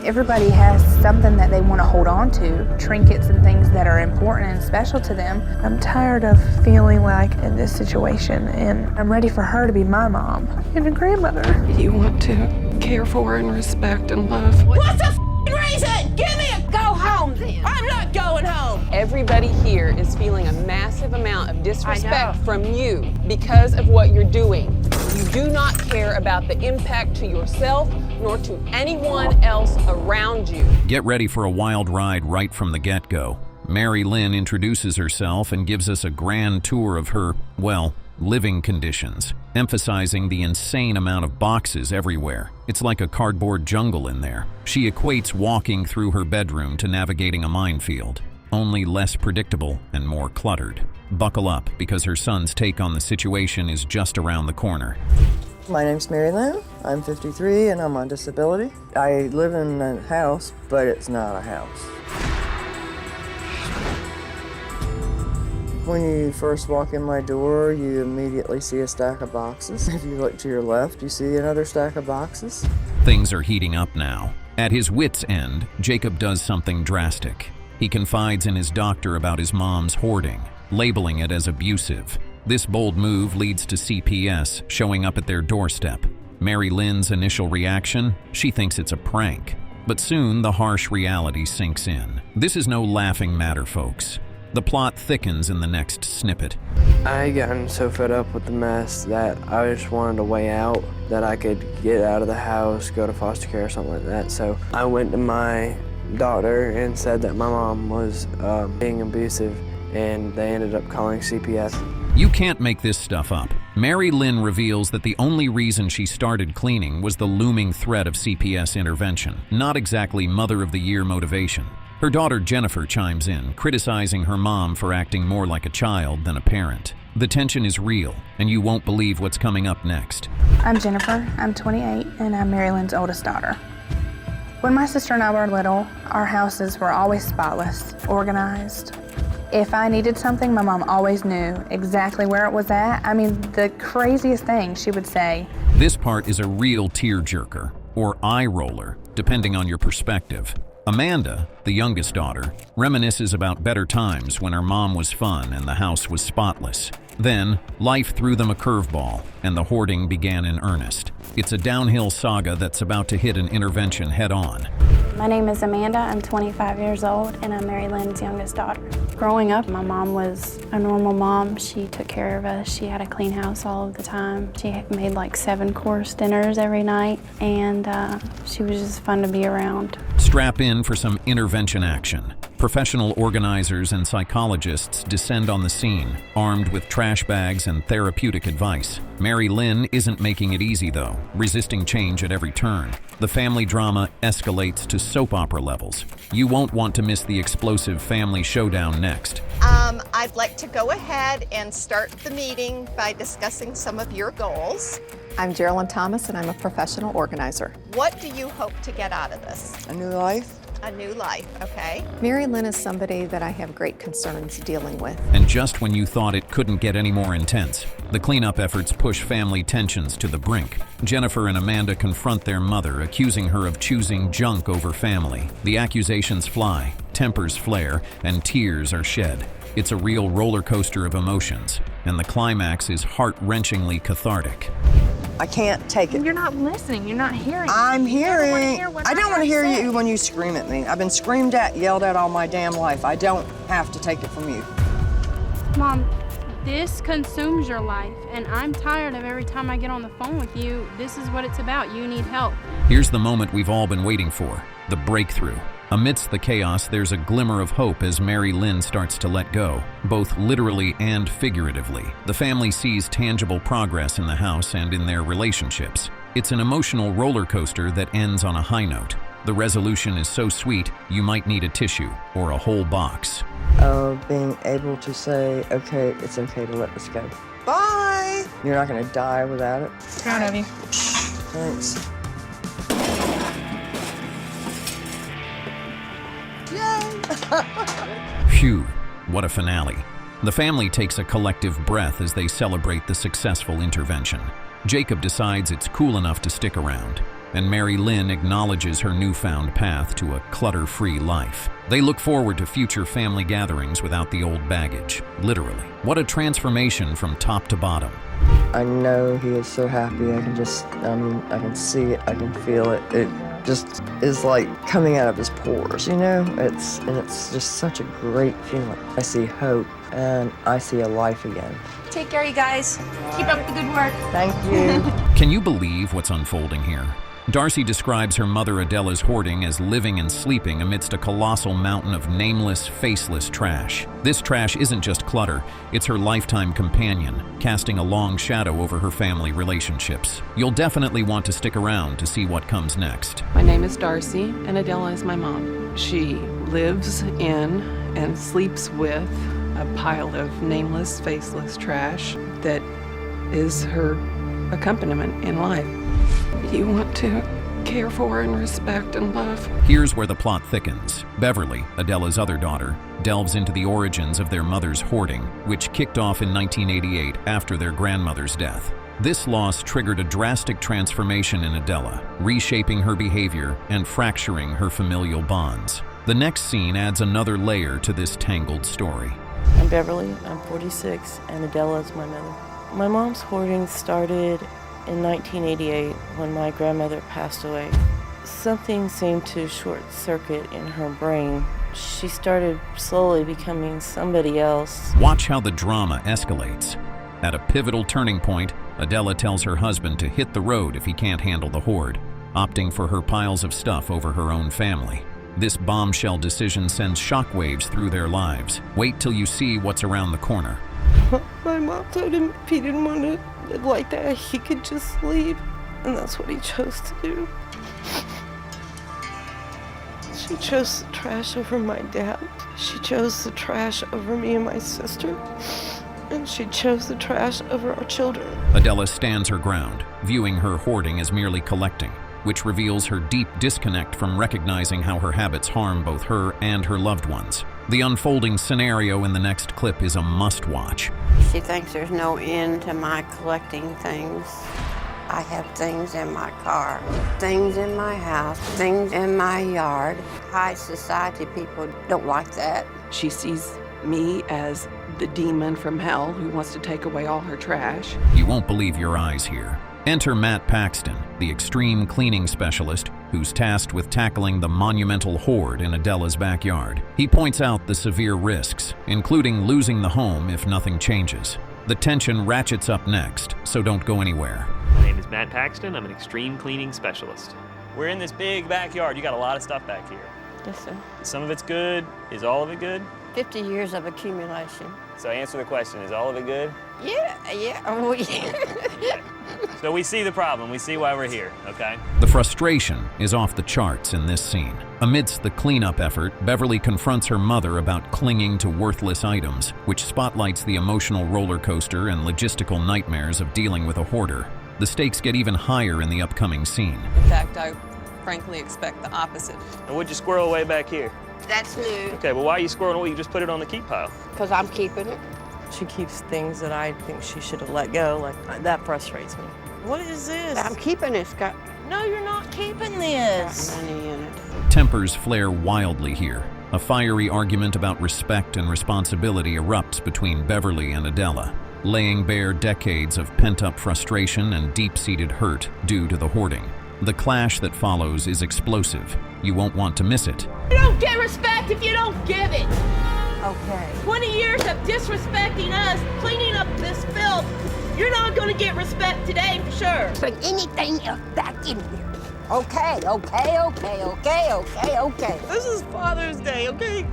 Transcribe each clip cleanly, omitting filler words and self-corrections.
Everybody has something that they want to hold on to, trinkets and things that are important and special to them. I'm tired of feeling like in this situation, and I'm ready for her to be my mom and a grandmother. You want to care for and respect and love. What's the reason? Give me a go home then. I'm not going home. Everybody here is feeling a massive amount of disrespect from you because of what you're doing. You do not care about the impact to yourself nor to anyone else around you. Get ready for a wild ride right from the get-go. Mary Lynn introduces herself and gives us a grand tour of her, well, living conditions, emphasizing the insane amount of boxes everywhere. It's like a cardboard jungle in there. She equates walking through her bedroom to navigating a minefield, only less predictable and more cluttered. Buckle up, because her son's take on the situation is just around the corner. My name's Mary Lynn. I'm 53 and I'm on disability. I live in a house, but it's not a house. When you first walk in my door, you immediately see a stack of boxes. If you look to your left, you see another stack of boxes. Things are heating up now. At his wit's end, Jacob does something drastic. He confides in his doctor about his mom's hoarding, labeling it as abusive. This bold move leads to CPS showing up at their doorstep. Mary Lynn's initial reaction? She thinks it's a prank. But soon, the harsh reality sinks in. This is no laughing matter, folks. The plot thickens in the next snippet. I gotten so fed up with the mess that I just wanted a way out, that I could get out of the house, go to foster care or something like that. So I went to my doctor and said that my mom was being abusive, and they ended up calling CPS. You can't make this stuff up. Mary Lynn reveals that the only reason she started cleaning was the looming threat of CPS intervention, not exactly Mother of the Year motivation. Her daughter Jennifer chimes in, criticizing her mom for acting more like a child than a parent. The tension is real, and you won't believe what's coming up next. I'm Jennifer, I'm 28, and I'm Mary Lynn's oldest daughter. When my sister and I were little, our houses were always spotless, organized. If I needed something, my mom always knew exactly where it was at. I mean, the craziest thing she would say. This part is a real tearjerker, or eye roller, depending on your perspective. Amanda, the youngest daughter, reminisces about better times when her mom was fun and the house was spotless. Then, life threw them a curveball, and the hoarding began in earnest. It's a downhill saga that's about to hit an intervention head-on. My name is Amanda, I'm 25 years old, and I'm Mary Lynn's youngest daughter. Growing up, my mom was a normal mom. She took care of us. She had a clean house all of the time. She made like 7-course dinners every night, and she was just fun to be around. Strap in for some intervention action. Professional organizers and psychologists descend on the scene, armed with trash bags and therapeutic advice. Mary Lynn isn't making it easy, though, resisting change at every turn. The family drama escalates to soap opera levels. You won't want to miss the explosive family showdown next. I'd like to go ahead and start the meeting by discussing some of your goals. I'm Geraldine Thomas, and I'm a professional organizer. What do you hope to get out of this? A new life. A new life, okay. Mary Lynn is somebody that I have great concerns dealing with. And just when you thought it couldn't get any more intense, the cleanup efforts push family tensions to the brink. Jennifer and Amanda confront their mother, accusing her of choosing junk over family. The accusations fly, tempers flare, and tears are shed. It's a real roller coaster of emotions, and the climax is heart-wrenchingly cathartic. I can't take it. You're not listening, you're not hearing. I'm hearing. I don't want to hear you when you scream at me. I've been screamed at, yelled at all my damn life. I don't have to take it from you. Mom, this consumes your life, and I'm tired of every time I get on the phone with you. This is what it's about. You need help. Here's the moment we've all been waiting for, the breakthrough. Amidst the chaos, there's a glimmer of hope as Mary Lynn starts to let go, both literally and figuratively. The family sees tangible progress in the house and in their relationships. It's an emotional roller coaster that ends on a high note. The resolution is so sweet, you might need a tissue or a whole box. Being able to say, okay, it's okay to let this go. Bye! You're not going to die without it. Proud of you. Thanks. Phew, what a finale. The family takes a collective breath as they celebrate the successful intervention. Jacob decides it's cool enough to stick around. and Mary Lynn acknowledges her newfound path to a clutter-free life. They look forward to future family gatherings without the old baggage, literally. What a transformation from top to bottom. I know he is so happy. I can see it, I can feel it. It just is like coming out of his pores, you know? It's just such a great feeling. I see hope and I see a life again. Take care, you guys. Keep up the good work. Thank you. Can you believe what's unfolding here? Darcy describes her mother Adela's hoarding as living and sleeping amidst a colossal mountain of nameless, faceless trash. This trash isn't just clutter, it's her lifetime companion, casting a long shadow over her family relationships. You'll definitely want to stick around to see what comes next. My name is Darcy, and Adela is my mom. She lives in and sleeps with a pile of nameless, faceless trash that is her accompaniment in life. You want to care for and respect and love. Here's where the plot thickens. Beverly, Adela's other daughter, delves into the origins of their mother's hoarding, which kicked off in 1988 after their grandmother's death. This loss triggered a drastic transformation in Adela, reshaping her behavior and fracturing her familial bonds. The next scene adds another layer to this tangled story. I'm Beverly, I'm 46, and Adela is my mother. My mom's hoarding started in 1988 when my grandmother passed away. Something seemed to short circuit in her brain. She started slowly becoming somebody else. Watch how the drama escalates. At a pivotal turning point, Adela tells her husband to hit the road if he can't handle the hoard, opting for her piles of stuff over her own family. This bombshell decision sends shockwaves through their lives. Wait till you see what's around the corner. My mom told him if he didn't want to live like that, he could just leave, and that's what he chose to do. She chose the trash over my dad. She chose the trash over me and my sister. And she chose the trash over our children. Adela stands her ground, viewing her hoarding as merely collecting, which reveals her deep disconnect from recognizing how her habits harm both her and her loved ones. The unfolding scenario in the next clip is a must-watch. She thinks there's no end to my collecting things. I have things in my car, things in my house, things in my yard. High society people don't like that. She sees me as the demon from hell who wants to take away all her trash. You won't believe your eyes here. Enter Matt Paxton, the extreme cleaning specialist who's tasked with tackling the monumental hoard in Adela's backyard. He points out the severe risks, including losing the home if nothing changes. The tension ratchets up next, so don't go anywhere. My name is Matt Paxton. I'm an extreme cleaning specialist. We're in this big backyard. You got a lot of stuff back here. Yes, sir. Some of it's good. Is all of it good? 50 years of accumulation. So answer the question, is all of it good? Yeah. Oh, yeah. So we see the problem. We see why we're here, okay? The frustration is off the charts in this scene. Amidst the cleanup effort, Beverly confronts her mother about clinging to worthless items, which spotlights the emotional roller coaster and logistical nightmares of dealing with a hoarder. The stakes get even higher in the upcoming scene. In fact, I frankly expect the opposite. And what'd you squirrel away back here? That's new. Okay, well, why are you squirreling away? You just put it on the keep pile. Because I'm keeping it. She keeps things that I think she should have let go. Like, that frustrates me. What is this? I'm keeping it, Scott. No, you're not keeping this. Got money in it. Tempers flare wildly here. A fiery argument about respect and responsibility erupts between Beverly and Adela, laying bare decades of pent-up frustration and deep-seated hurt due to the hoarding. The clash that follows is explosive. You won't want to miss it. You don't get respect if you don't give it. Okay. 20 years of disrespecting us, cleaning up this filth. You're not going to get respect today for sure. Bring anything else back in here. Okay. This is Father's Day, okay?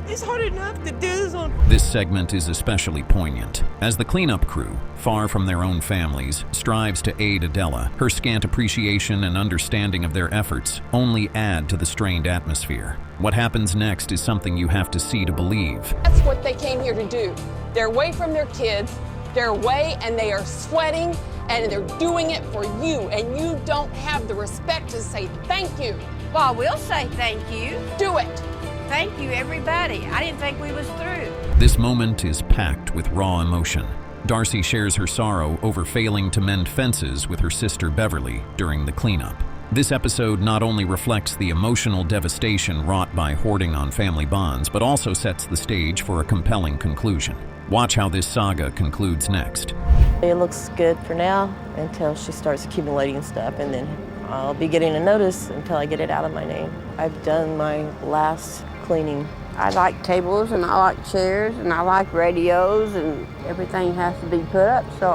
It's hard enough to do this on... This segment is especially poignant, as the cleanup crew, far from their own families, strives to aid Adela. Her scant appreciation and understanding of their efforts only add to the strained atmosphere. What happens next is something you have to see to believe. That's what they came here to do. They're away from their kids, they're away and they are sweating, and they're doing it for you, and you don't have the respect to say thank you. Well, we'll say thank you. Do it. Thank you, everybody. I didn't think we was through. This moment is packed with raw emotion. Darcy shares her sorrow over failing to mend fences with her sister Beverly during the cleanup. This episode not only reflects the emotional devastation wrought by hoarding on family bonds, but also sets the stage for a compelling conclusion. Watch how this saga concludes next. It looks good for now until she starts accumulating stuff, and then I'll be getting a notice until I get it out of my name. I've done my last cleaning. I like tables and I like chairs and I like radios, and everything has to be put up, so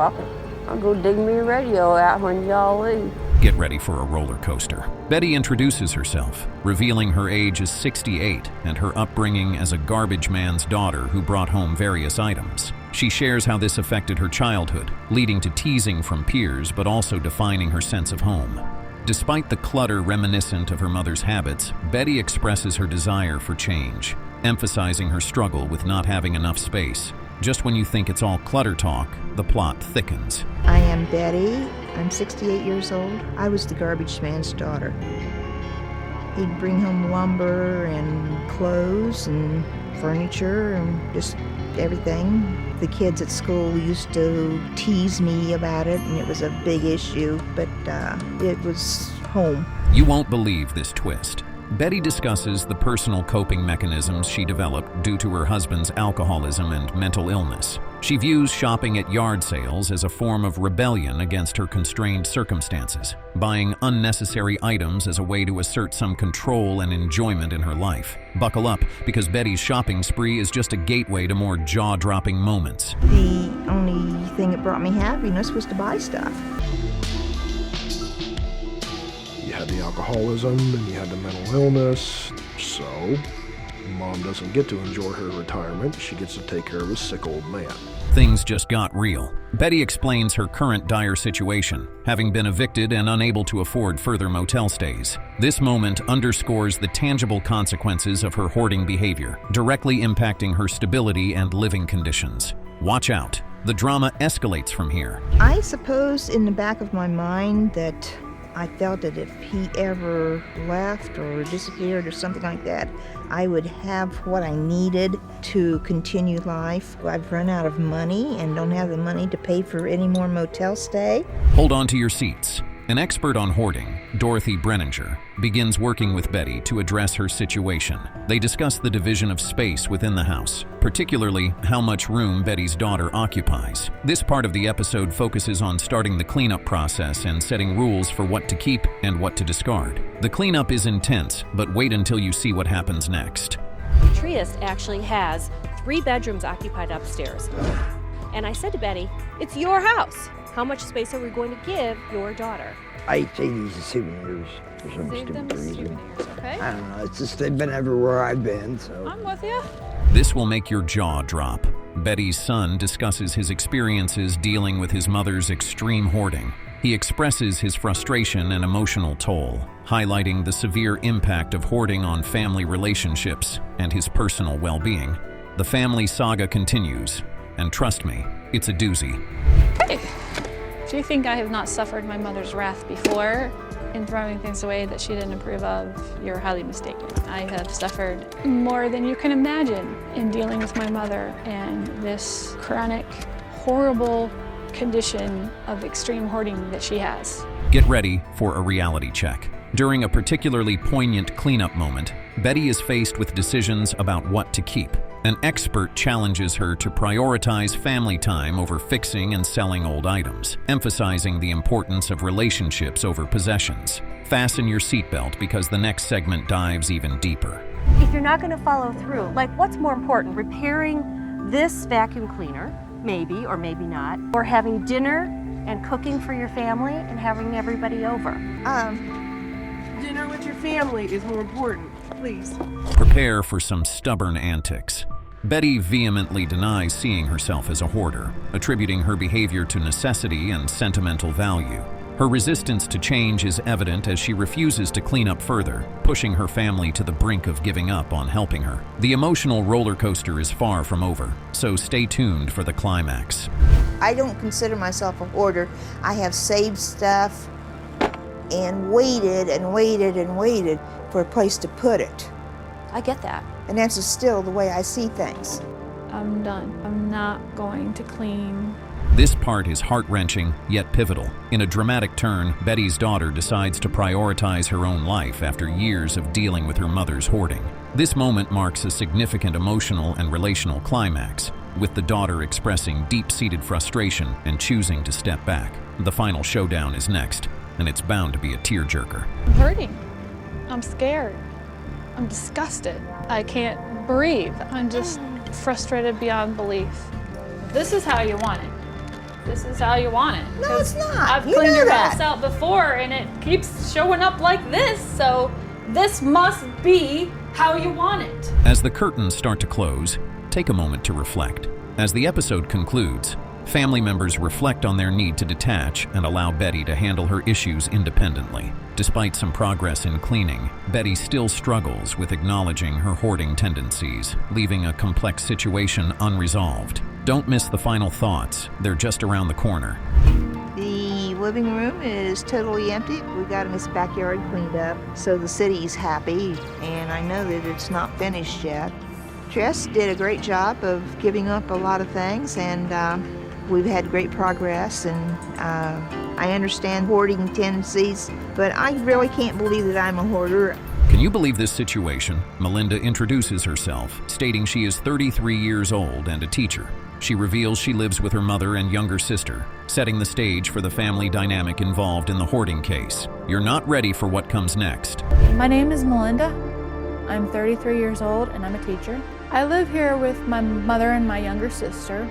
I'll go dig me a radio out when y'all leave. Get ready for a roller coaster. Betty introduces herself, revealing her age as 68 and her upbringing as a garbage man's daughter who brought home various items. She shares how this affected her childhood, leading to teasing from peers but also defining her sense of home. Despite the clutter reminiscent of her mother's habits, Betty expresses her desire for change, emphasizing her struggle with not having enough space. Just when you think it's all clutter talk, the plot thickens. I am Betty. I'm 68 years old. I was the garbage man's daughter. He'd bring home lumber and clothes and furniture and just everything. The kids at school used to tease me about it, and it was a big issue, but it was home. You won't believe this twist. Betty discusses the personal coping mechanisms she developed due to her husband's alcoholism and mental illness. She views shopping at yard sales as a form of rebellion against her constrained circumstances, buying unnecessary items as a way to assert some control and enjoyment in her life. Buckle up, because Betty's shopping spree is just a gateway to more jaw-dropping moments. The only thing that brought me happiness was to buy stuff. You had the alcoholism and you had the mental illness, so Mom doesn't get to enjoy her retirement. She gets to take care of a sick old man. Things just got real. Betty explains her current dire situation, having been evicted and unable to afford further motel stays. This moment underscores the tangible consequences of her hoarding behavior, directly impacting her stability and living conditions. Watch out. The drama escalates from here. I suppose in the back of my mind that I felt that if he ever left or disappeared or something like that, I would have what I needed to continue life. I've run out of money and don't have the money to pay for any more motel stay. Hold on to your seats. An expert on hoarding, Dorothy Brenninger, begins working with Betty to address her situation. They discuss the division of space within the house, particularly how much room Betty's daughter occupies. This part of the episode focuses on starting the cleanup process and setting rules for what to keep and what to discard. The cleanup is intense, but wait until you see what happens next. Trieste actually has 3 bedrooms occupied upstairs. And I said to Betty, "It's your house. How much space are we going to give your daughter?" I say these are souvenirs for some Save them stupid as reason. souvenirs, okay? I don't know, it's just they've been everywhere I've been, so. I'm with you. This will make your jaw drop. Betty's son discusses his experiences dealing with his mother's extreme hoarding. He expresses his frustration and emotional toll, highlighting the severe impact of hoarding on family relationships and his personal well-being. The family saga continues, and trust me, it's a doozy. Hey, do you think I have not suffered my mother's wrath before in throwing things away that she didn't approve of? You're highly mistaken. I have suffered more than you can imagine in dealing with my mother and this chronic, horrible condition of extreme hoarding that she has. Get ready for a reality check. During a particularly poignant cleanup moment, Betty is faced with decisions about what to keep. An expert challenges her to prioritize family time over fixing and selling old items, emphasizing the importance of relationships over possessions. Fasten your seatbelt because the next segment dives even deeper. If you're not going to follow through, like what's more important, repairing this vacuum cleaner, maybe or maybe not, or having dinner and cooking for your family and having everybody over? Dinner with your family is more important, please. Prepare for some stubborn antics. Betty vehemently denies seeing herself as a hoarder, attributing her behavior to necessity and sentimental value. Her resistance to change is evident as she refuses to clean up further, pushing her family to the brink of giving up on helping her. The emotional roller coaster is far from over, so stay tuned for the climax. I don't consider myself a hoarder. I have saved stuff and waited and waited and waited for a place to put it. I get that. And that's still the way I see things. I'm done. I'm not going to clean This part is heart-wrenching, yet pivotal. In a dramatic turn, Betty's daughter decides to prioritize her own life after years of dealing with her mother's hoarding. This moment marks a significant emotional and relational climax, with the daughter expressing deep-seated frustration and choosing to step back. The final showdown is next, and it's bound to be a tearjerker. I'm hurting. I'm scared. I'm disgusted. I can't breathe. I'm just frustrated beyond belief. This is how you want it. This is how you want it. No, it's not. I've You cleaned know your that. house out before and it keeps showing up like this, so this must be how you want it. As the curtains start to close, take a moment to reflect. As the episode concludes, family members reflect on their need to detach and allow Betty to handle her issues independently. Despite some progress in cleaning, Betty still struggles with acknowledging her hoarding tendencies, leaving a complex situation unresolved. Don't miss the final thoughts. They're just around the corner. The living room is totally empty. We got this backyard cleaned up, so the city's happy, and I know that it's not finished yet. Tress did a great job of giving up a lot of things, and we've had great progress, and I understand hoarding tendencies, but I really can't believe that I'm a hoarder. Can you believe this situation? Melinda introduces herself, stating she is 33 years old and a teacher. She reveals she lives with her mother and younger sister, setting the stage for the family dynamic involved in the hoarding case. You're not ready for what comes next. My name is Melinda. I'm 33 years old and I'm a teacher. I live here with my mother and my younger sister.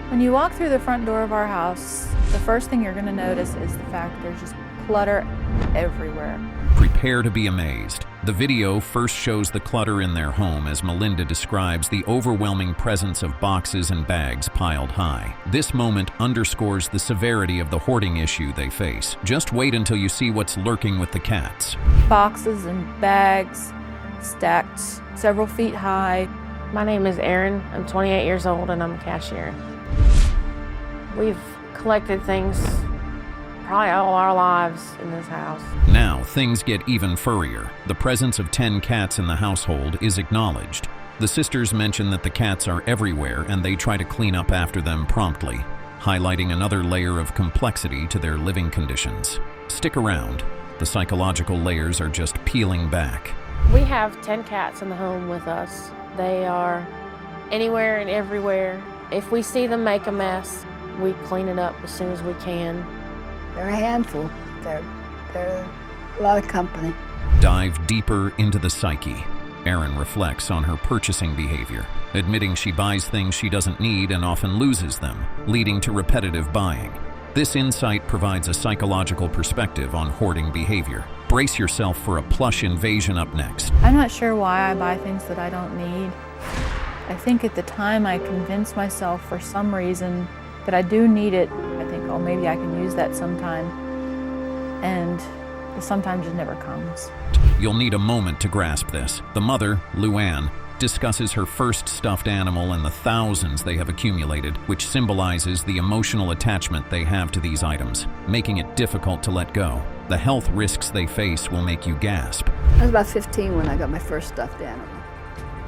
When you walk through the front door of our house, the first thing you're going to notice is the fact there's just clutter everywhere. Prepare to be amazed. The video first shows the clutter in their home as Melinda describes the overwhelming presence of boxes and bags piled high. This moment underscores the severity of the hoarding issue they face. Just wait until you see what's lurking with the cats. Boxes and bags stacked several feet high. My name is Erin. I'm 28 years old and I'm a cashier. We've collected things probably all our lives in this house. Now, things get even furrier. The presence of 10 cats in the household is acknowledged. The sisters mention that the cats are everywhere and they try to clean up after them promptly, highlighting another layer of complexity to their living conditions. Stick around. The psychological layers are just peeling back. We have 10 cats in the home with us. They are anywhere and everywhere. If we see them make a mess, we clean it up as soon as we can. They're a handful. They're a lot of company. Dive deeper into the psyche. Erin reflects on her purchasing behavior, admitting she buys things she doesn't need and often loses them, leading to repetitive buying. This insight provides a psychological perspective on hoarding behavior. Brace yourself for a plush invasion up next. I'm not sure why I buy things that I don't need. I think at the time I convinced myself for some reason that I do need it. I think, oh, maybe I can use that sometime. And sometimes it never comes. You'll need a moment to grasp this. The mother, Luann, discusses her first stuffed animal and the thousands they have accumulated, which symbolizes the emotional attachment they have to these items, making it difficult to let go. The health risks they face will make you gasp. I was about 15 when I got my first stuffed animal.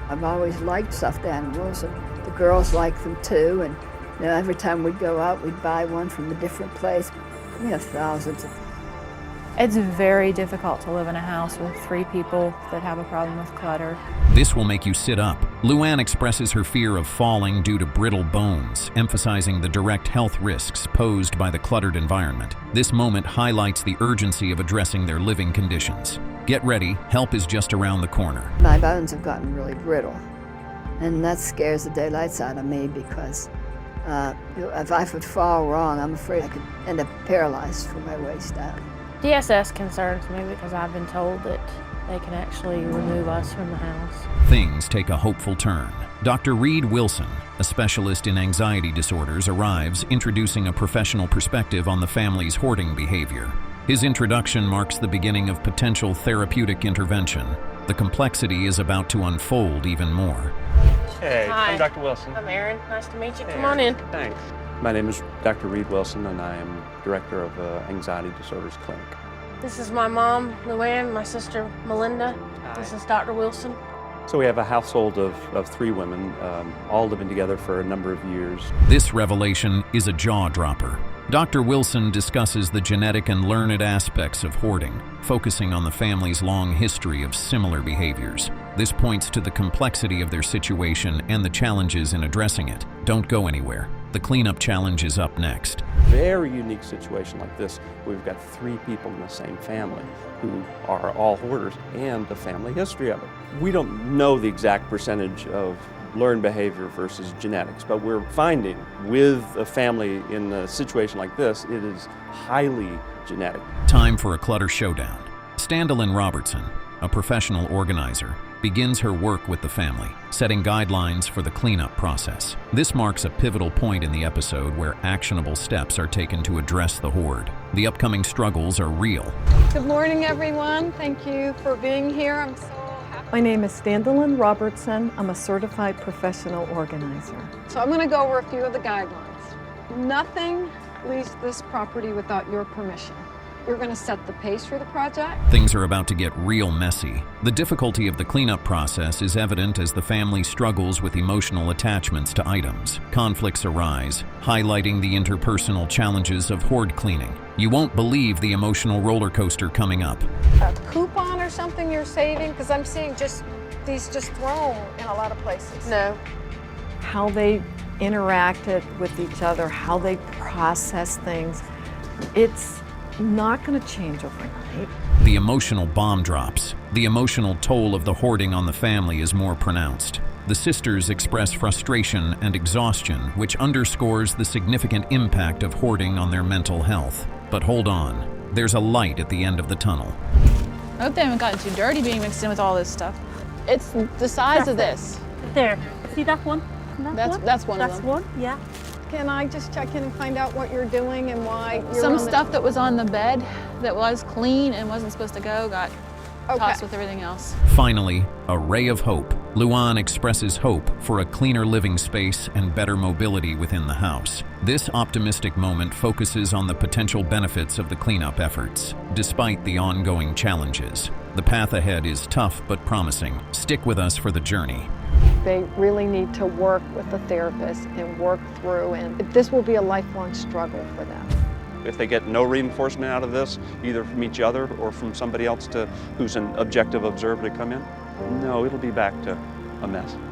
I've always liked stuffed animals, and the girls like them too, and you know, every time we'd go out, we'd buy one from a different place. We have thousands of them. It's very difficult to live in a house with 3 people that have a problem with clutter. This will make you sit up. Luann expresses her fear of falling due to brittle bones, emphasizing the direct health risks posed by the cluttered environment. This moment highlights the urgency of addressing their living conditions. Get ready, help is just around the corner. My bones have gotten really brittle, and that scares the daylights out of me because if I would fall wrong, I'm afraid I could end up paralyzed from my waist down. DSS concerns me because I've been told that they can actually remove us from the house. Things take a hopeful turn. Dr. Reed Wilson, a specialist in anxiety disorders, arrives, introducing a professional perspective on the family's hoarding behavior. His introduction marks the beginning of potential therapeutic intervention. The complexity is about to unfold even more. Hey, Hi. I'm Dr. Wilson. I'm Erin. Nice to meet you. Hey, Come on in. Thanks. My name is Dr. Reed Wilson, and I am Director of Anxiety Disorders Clinic. This is my mom, Luann, my sister, Melinda. Hi. This is Dr. Wilson. So we have a household of 3 women, all living together for a number of years. This revelation is a jaw-dropper. Dr. Wilson discusses the genetic and learned aspects of hoarding, focusing on the family's long history of similar behaviors. This points to the complexity of their situation and the challenges in addressing it. Don't go anywhere. The cleanup challenge is up next. Very unique situation like this. We've got 3 people in the same family who are all hoarders and a family history of it. We don't know the exact percentage of learned behavior versus genetics, but we're finding with a family in a situation like this, it is highly genetic. Time for a clutter showdown. Standalyn Robertson, a professional organizer, begins her work with the family, setting guidelines for the cleanup process. This marks a pivotal point in the episode where actionable steps are taken to address the hoard. The upcoming struggles are real. Good morning, everyone. Thank you for being here. I'm so happy. My name is Standalyn Robertson. I'm a certified professional organizer. So I'm going to go over a few of the guidelines. Nothing leaves this property without your permission. You're going to set the pace for the project. Things are about to get real messy. The difficulty of the cleanup process is evident as the family struggles with emotional attachments to items. Conflicts arise, highlighting the interpersonal challenges of hoard cleaning. You won't believe the emotional roller coaster coming up. A coupon or something you're saving? Because I'm seeing these just thrown in a lot of places. No. How they interacted with each other, how they process things. It's not going to change overnight. The emotional bomb drops. The emotional toll of the hoarding on the family is more pronounced. The sisters express frustration and exhaustion, which underscores the significant impact of hoarding on their mental health. But hold on, there's a light at the end of the tunnel. I hope they haven't gotten too dirty being mixed in with all this stuff. It's the size of this. There. See that one? That's one of them. That's one, yeah. Can I just check in and find out what you're doing and why you're Some on stuff that was on the bed that was clean and wasn't supposed to go got tossed with everything else. Finally, a ray of hope. Luan expresses hope for a cleaner living space and better mobility within the house. This optimistic moment focuses on the potential benefits of the cleanup efforts, despite the ongoing challenges. The path ahead is tough but promising. Stick with us for the journey. They really need to work with a therapist and work through, and this will be a lifelong struggle for them. If they get no reinforcement out of this, either from each other or from somebody else who's an objective observer to come in, no, it'll be back to a mess.